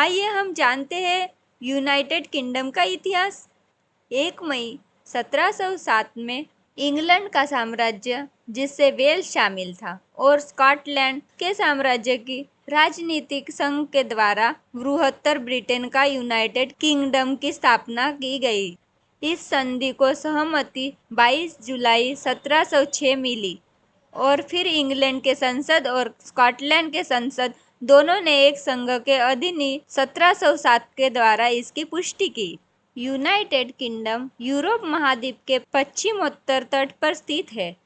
आइए हम जानते हैं यूनाइटेड किंगडम का इतिहास। 1 मई 1707 में इंग्लैंड का साम्राज्य, जिससे वेल्स शामिल था, और स्कॉटलैंड के साम्राज्य की राजनीतिक संघ के द्वारा बृहत्तर ब्रिटेन का यूनाइटेड किंगडम की स्थापना की गई। इस संधि को सहमति 22 जुलाई 1706 मिली और फिर इंग्लैंड के संसद और स्कॉटलैंड के संसद दोनों ने एक संघ के अधिनियम 1707 के द्वारा इसकी पुष्टि की। यूनाइटेड किंगडम यूरोप महाद्वीप के पश्चिमोत्तर तट पर स्थित है।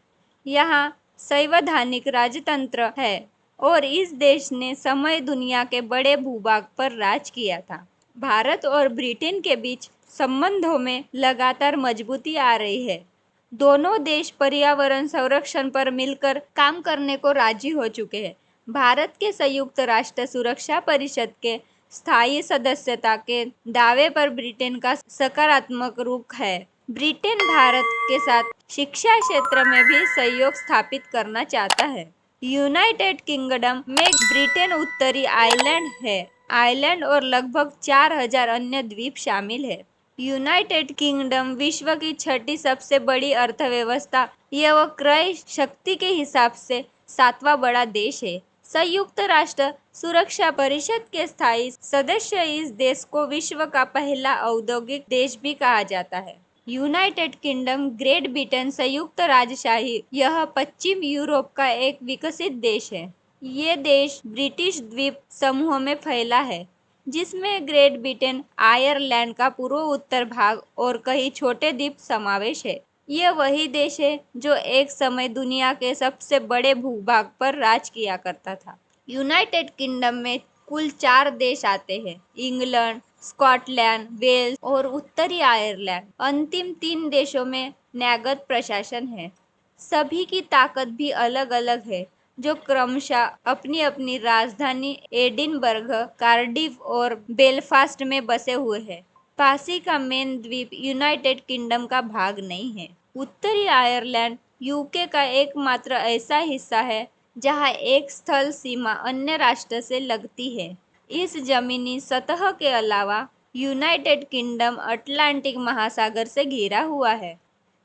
यहाँ संवैधानिक राजतंत्र है और इस देश ने समय दुनिया के बड़े भूभाग पर राज किया था। भारत और ब्रिटेन के बीच संबंधों में लगातार मजबूती आ रही है। दोनों देश पर्यावरण संरक्षण पर मिलकर काम करने को राजी हो चुके हैं। भारत के संयुक्त राष्ट्र सुरक्षा परिषद के स्थायी सदस्यता के दावे पर ब्रिटेन का सकारात्मक रुख है। ब्रिटेन भारत के साथ शिक्षा क्षेत्र में भी सहयोग स्थापित करना चाहता है। यूनाइटेड किंगडम में ब्रिटेन उत्तरी आयरलैंड है। आयरलैंड और लगभग 4000 अन्य द्वीप शामिल है। यूनाइटेड किंगडम विश्व की छठी सबसे बड़ी अर्थव्यवस्था एवं क्रय शक्ति के हिसाब से 7वां बड़ा देश है। संयुक्त राष्ट्र सुरक्षा परिषद के स्थायी सदस्य इस देश को विश्व का पहला औद्योगिक देश भी कहा जाता है। यूनाइटेड किंगडम ग्रेट ब्रिटेन संयुक्त राजशाही यह पश्चिम यूरोप का एक विकसित देश है। ये देश ब्रिटिश द्वीप समूह में फैला है, जिसमें ग्रेट ब्रिटेन, आयरलैंड का पूर्व उत्तर भाग और कई छोटे द्वीप समावेश है। यह वही देश है जो एक समय दुनिया के सबसे बड़े भूभाग पर राज किया करता था। यूनाइटेड किंगडम में कुल 4 देश आते हैं: इंग्लैंड, स्कॉटलैंड, वेल्स और उत्तरी आयरलैंड। अंतिम 3 देशों में न्यायगत प्रशासन है। सभी की ताकत भी अलग अलग है, जो क्रमशः अपनी अपनी राजधानी एडिनबर्ग, कार्डिफ और बेलफास्ट में बसे हुए हैं। पासी का मेन द्वीप यूनाइटेड किंगडम का भाग नहीं है। उत्तरी आयरलैंड यूके का एकमात्र ऐसा हिस्सा है जहां एक स्थल सीमा अन्य राष्ट्र से लगती है। इस जमीनी सतह के अलावा यूनाइटेड किंगडम अटलांटिक महासागर से घिरा हुआ है,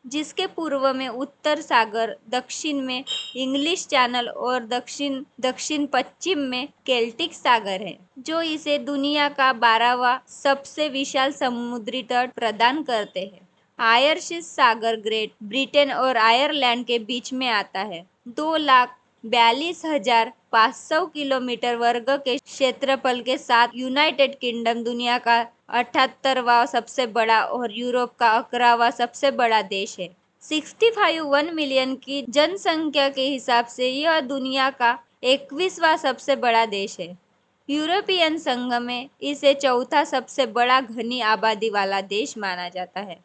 जिसके पूर्व में उत्तर सागर, दक्षिण में इंग्लिश चैनल और दक्षिण दक्षिण पश्चिम में केल्टिक सागर है, जो इसे दुनिया का 12वां सबसे विशाल समुद्री तट प्रदान करते हैं। आयरशिस सागर ग्रेट ब्रिटेन और आयरलैंड के बीच में आता है। 2,42,500 किलोमीटर वर्ग के क्षेत्रफल के साथ यूनाइटेड किंगडम दुनिया का 78वां सबसे बड़ा और यूरोप का 11वां सबसे बड़ा देश है। 1 मिलियन की जनसंख्या के हिसाब से यह दुनिया का 21वां सबसे बड़ा देश है। यूरोपियन संघ में इसे चौथा सबसे बड़ा घनी आबादी वाला देश माना जाता है।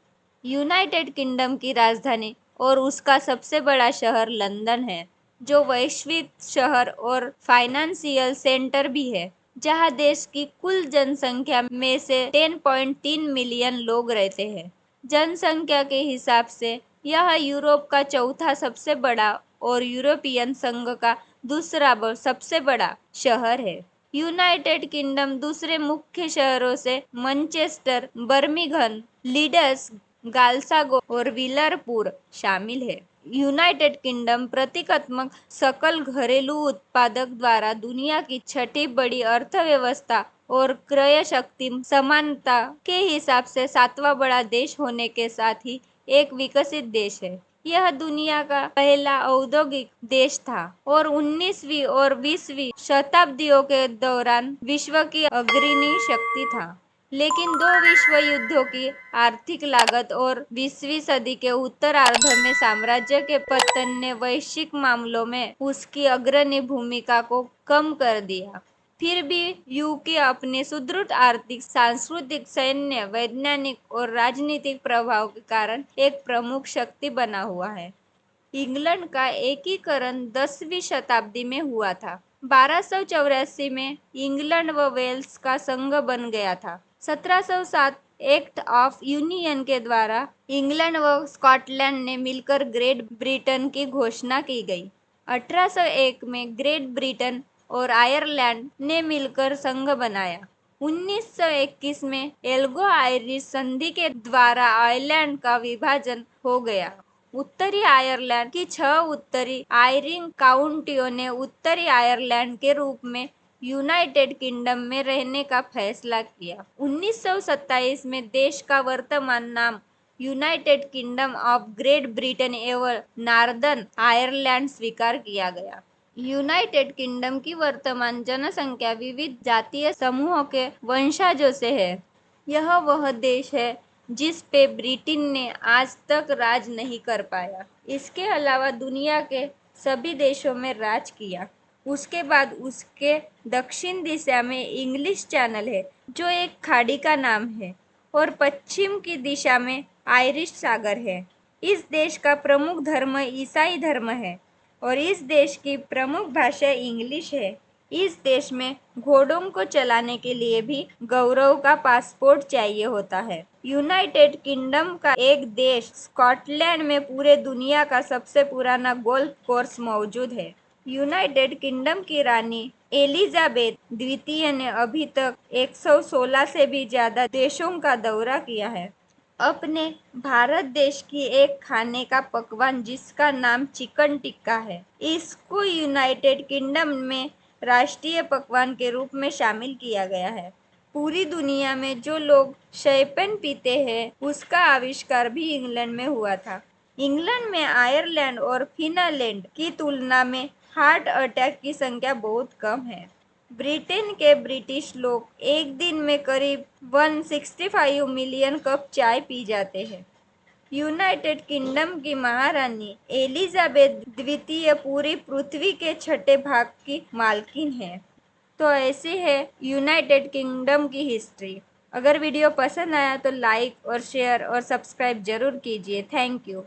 यूनाइटेड किंगडम की राजधानी और उसका सबसे बड़ा शहर लंदन है, जो वैश्विक शहर और फाइनेंशियल सेंटर भी है, जहां देश की कुल जनसंख्या में से 10.3 मिलियन लोग रहते हैं। जनसंख्या के हिसाब से यह यूरोप का चौथा सबसे बड़ा और यूरोपियन संघ का दूसरा सबसे बड़ा शहर है। यूनाइटेड किंगडम दूसरे मुख्य शहरों से मैनचेस्टर, बर्मिंघम, लीड्स, ग्लासगो और लिवरपूल शामिल है। यूनाइटेड किंगडम प्रतीकात्मक सकल घरेलू उत्पादक द्वारा दुनिया की छठी बड़ी अर्थव्यवस्था और क्रय शक्ति समानता के हिसाब से 7वां बड़ा देश होने के साथ ही एक विकसित देश है। यह दुनिया का पहला औद्योगिक देश था और 19वीं और 20वीं शताब्दियों के दौरान विश्व की अग्रणी शक्ति था। लेकिन 2 विश्व युद्धों की आर्थिक लागत और 20वीं सदी के उत्तरार्ध में साम्राज्य के पतन ने वैश्विक मामलों में उसकी अग्रणी भूमिका को कम कर दिया। फिर भी यूके अपने सुदृढ़ आर्थिक, सांस्कृतिक, सैन्य, वैज्ञानिक और राजनीतिक प्रभाव के कारण एक प्रमुख शक्ति बना हुआ है। इंग्लैंड का एकीकरण 10वीं शताब्दी में हुआ था। 1284 में इंग्लैंड व वेल्स का संघ बन गया था। 1707 एक्ट ऑफ यूनियन के द्वारा इंग्लैंड व स्कॉटलैंड ने मिलकर ग्रेट ब्रिटेन की घोषणा की गई। 1801 में ग्रेट ब्रिटेन और आयरलैंड ने मिलकर संघ बनाया। 1921 में एल्गो आयरिश संधि के द्वारा आयरलैंड का विभाजन हो गया। उत्तरी आयरलैंड की 6 उत्तरी आयरिंग काउंटियों ने उत्तरी आयरलैंड के रूप में यूनाइटेड किंगडम में रहने का फैसला किया। 1927 में देश का वर्तमान नाम United kingdom of great Britain एवं नॉर्दर्न आयरलैंड स्वीकार किया गया। यूनाइटेड किंगडम की वर्तमान जनसंख्या विविध जातीय समूहों के वंशजों से है। यह वह देश है जिस पे ब्रिटेन ने आज तक राज नहीं कर पाया। इसके अलावा दुनिया के सभी देशों में राज किया। उसके बाद उसके दक्षिण दिशा में इंग्लिश चैनल है, जो एक खाड़ी का नाम है, और पश्चिम की दिशा में आयरिश सागर है। इस देश का प्रमुख धर्म ईसाई धर्म है और इस देश की प्रमुख भाषा इंग्लिश है। इस देश में घोड़ों को चलाने के लिए भी गौरव का पासपोर्ट चाहिए होता है। यूनाइटेड किंगडम का एक देश स्कॉटलैंड में पूरे दुनिया का सबसे पुराना गोल्फ कोर्स मौजूद है। यूनाइटेड किंगडम की रानी एलिजाबेथ द्वितीय ने अभी तक 116 से भी ज्यादा देशों का दौरा किया है। अपने भारत देश की एक खाने का पकवान जिसका नाम चिकन टिक्का है, इसको यूनाइटेड किंगडम में राष्ट्रीय पकवान के रूप में शामिल किया गया है। पूरी दुनिया में जो लोग शैंपेन पीते हैं उसका आविष्कार भी इंग्लैंड में हुआ था। इंग्लैंड में आयरलैंड और फिनलैंड की तुलना में हार्ट अटैक की संख्या बहुत कम है। ब्रिटेन के ब्रिटिश लोग एक दिन में करीब 165 मिलियन कप चाय पी जाते हैं। यूनाइटेड किंगडम की महारानी एलिजाबेथ द्वितीय पूरी पृथ्वी के 6ठे भाग की मालकिन है। तो ऐसी है यूनाइटेड किंगडम की हिस्ट्री। अगर वीडियो पसंद आया तो लाइक और शेयर और सब्सक्राइब जरूर कीजिए। Thank you.